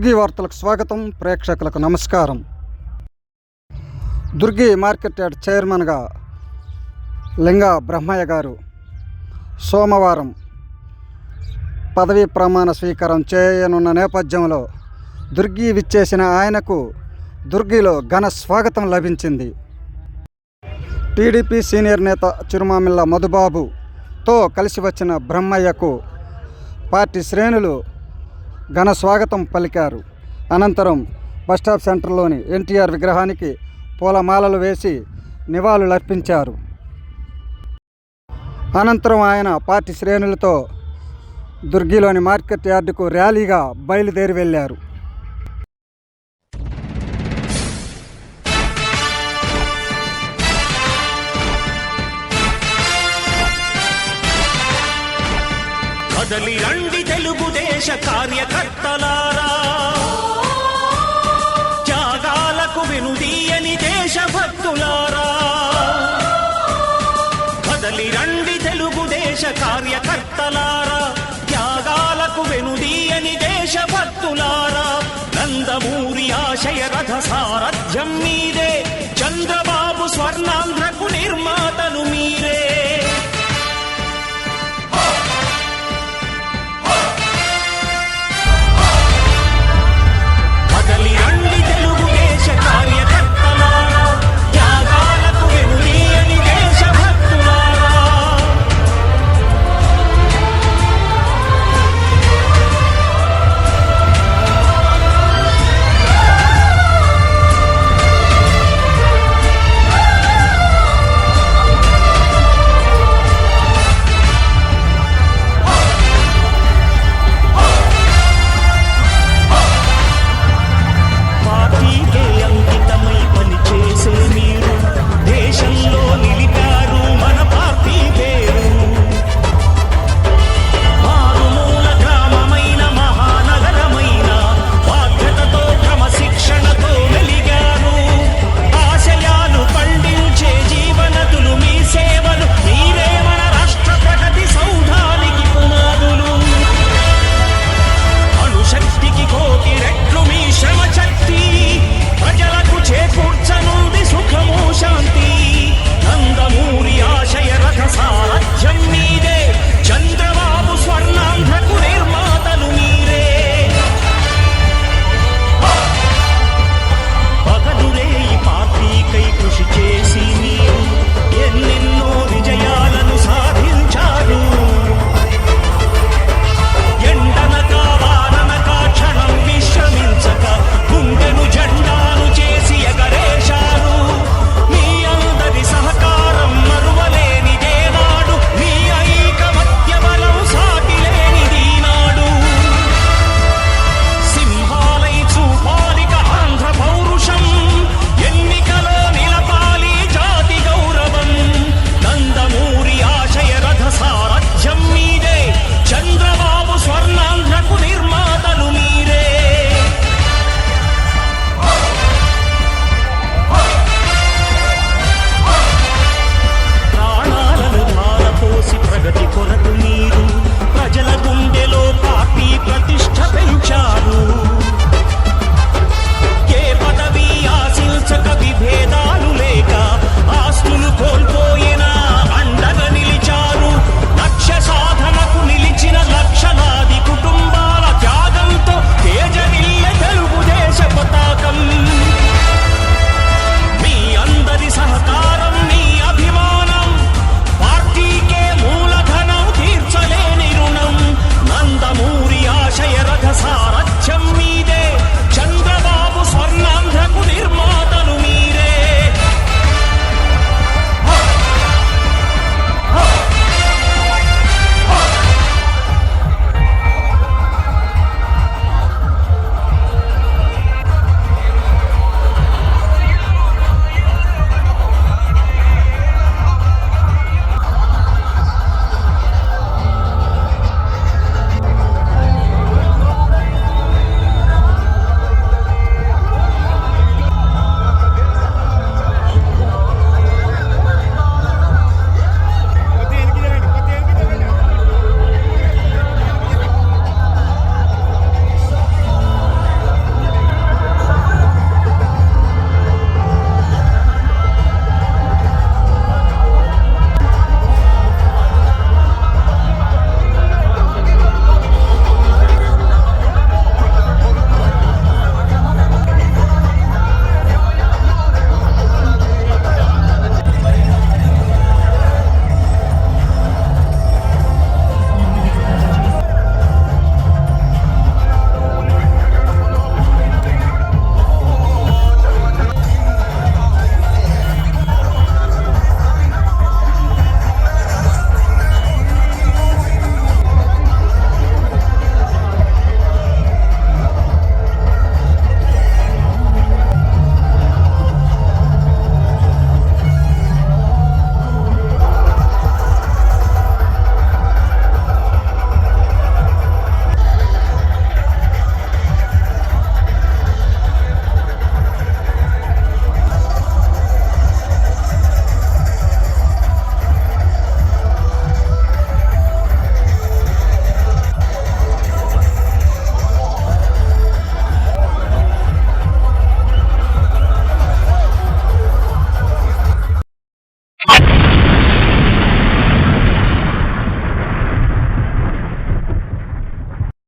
దుర్గి వార్తలకు స్వాగతం. ప్రేక్షకులకు నమస్కారం. దుర్గి మార్కెట్ యార్డ్ చైర్మన్గా లింగా బ్రహ్మయ్య గారు సోమవారం పదవీ ప్రమాణ స్వీకారం చేయనున్న నేపథ్యంలో దుర్గి విచ్చేసిన ఆయనకు దుర్గిలో ఘన స్వాగతం లభించింది. టీడీపీ సీనియర్ నేత చిరుమామిళ్ళ మధుబాబుతో కలిసి వచ్చిన బ్రహ్మయ్యకు పార్టీ శ్రేణులు ఘన స్వాగతం పలికారు. అనంతరం బస్టాప్ సెంటర్లోని ఎన్టీఆర్ విగ్రహానికి పూలమాలలు వేసి నివాళులర్పించారు. అనంతరం ఆయన పార్టీ శ్రేణులతో దుర్గిలోని మార్కెట్ యార్డుకు ర్యాలీగా బయలుదేరి వెళ్ళారు. కదలి రండి తెలుగుదేశ కార్యకర్తలారా, త్యాగాలకు వెనుదీయని దేశభక్తులారా. కదలి రండి తెలుగుదేశ కార్యకర్తలారా, త్యాగాలకు వెనుదీయని దేశభక్తులారా. నందమూరి ఆశయ రథ సారథ్యం మీరే, చంద్రబాబు స్వర్ణాంధ్రకు నిర్మాతలు మీరే.